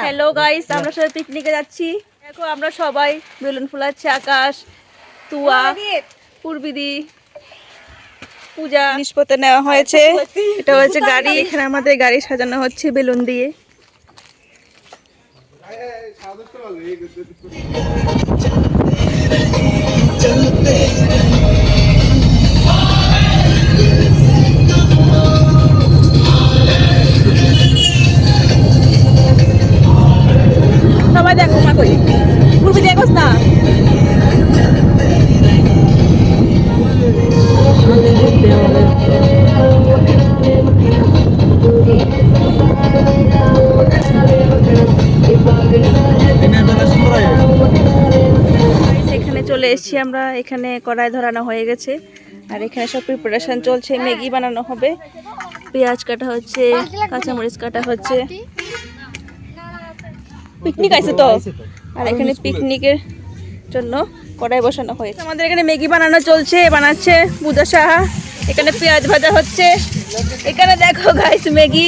Hello guys, আমরা সবাই পিকনিকে যাচ্ছি। দেখো আমরা সবাই বেলুন ফুলাচ্ছি। আকাশ, তুয়া, পূর্বিদি, পূজা জিনিসপত্র নেওয়া হয়েছে। এটা হচ্ছে গাড়ি, এখানে আমাদের গাড়ি সাজানো হচ্ছে বেলুন দিয়ে। সবাই দেখো মা কই পূর্বি দেখোস না। এখানে চলে এসেছি আমরা। এখানে কড়াই ধরানো হয়ে গেছে আর এখানে সব প্রিপারেশন চলছে। ম্যাগি বানানো হবে, পেঁয়াজ কাটা হচ্ছে, কাঁচামরিচ কাটা হচ্ছে। পিকনিক আছে তো, আর এখানে পিকনিকের জন্য কড়াই বসানো হয়েছে। আমাদের এখানে ম্যাগি বানানো চলছে, বানাচ্ছে পূজা সাহা। এখানে পেঁয়াজ ভাজা হচ্ছে। এখানে দেখো গাইস ম্যাগি।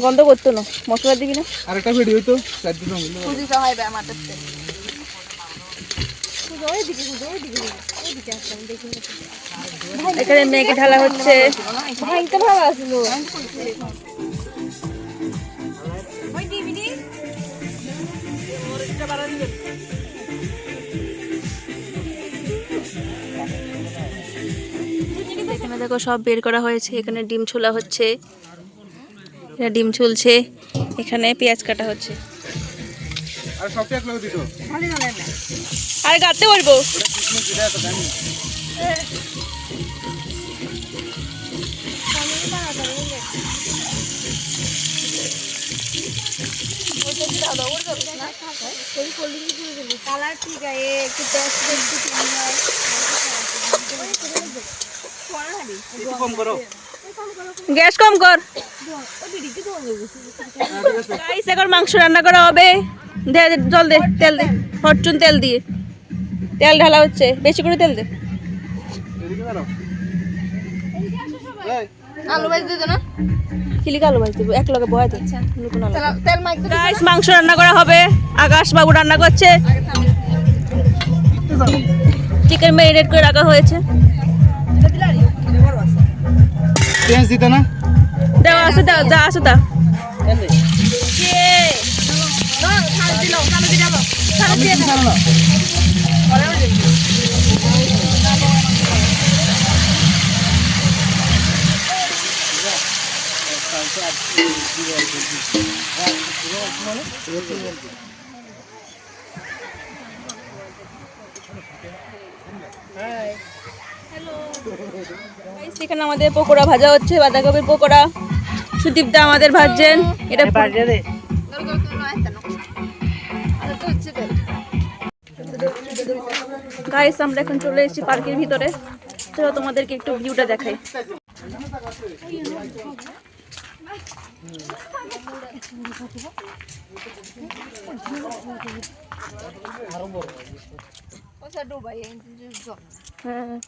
গন্ধ করতো না, মশলা দিবি না। আরেকটা ভিডিও তো এখানে ম্যাগি ঢালা হচ্ছে। এখানে দেখো সব বের করা হয়েছে। এখানে ডিম ছোলা হচ্ছে, ডিম ছুলছে। এখানে পেঁয়াজ কাটা হচ্ছে। আর গাতে বলবো গ্যাস কম কর। গাইস এখন মাংস রান্না করা হবে। দে জল দে, তেল দে, ফরচুন তেল দিয়ে তেল ঢালা হচ্ছে। বেশি করে তেল দে। আলু ভাজি দিও না, কিলিকা আলু ভাজি দেবো, এক লগে বয়া দে। গাইস মাংস রান্না করা হবে। আকাশ বাবু রান্না করছে। চিকেন ম্যারিনেট করে রাখা হয়েছে। পেঁয়াজ দিতে না, দেওয়া আছে, দাও যা আছে তা। এখানে আমাদের পকোড়া ভাজা হচ্ছে, বাঁধাকপির পকোড়া। সুদীপ দা আমাদের ভাজছেন। এটা গাইস আমরা এখন চলে এসেছি পার্কের ভিতরে। চলো তোমাদেরকে একটু ভিউটা দেখাই। হ্যাঁ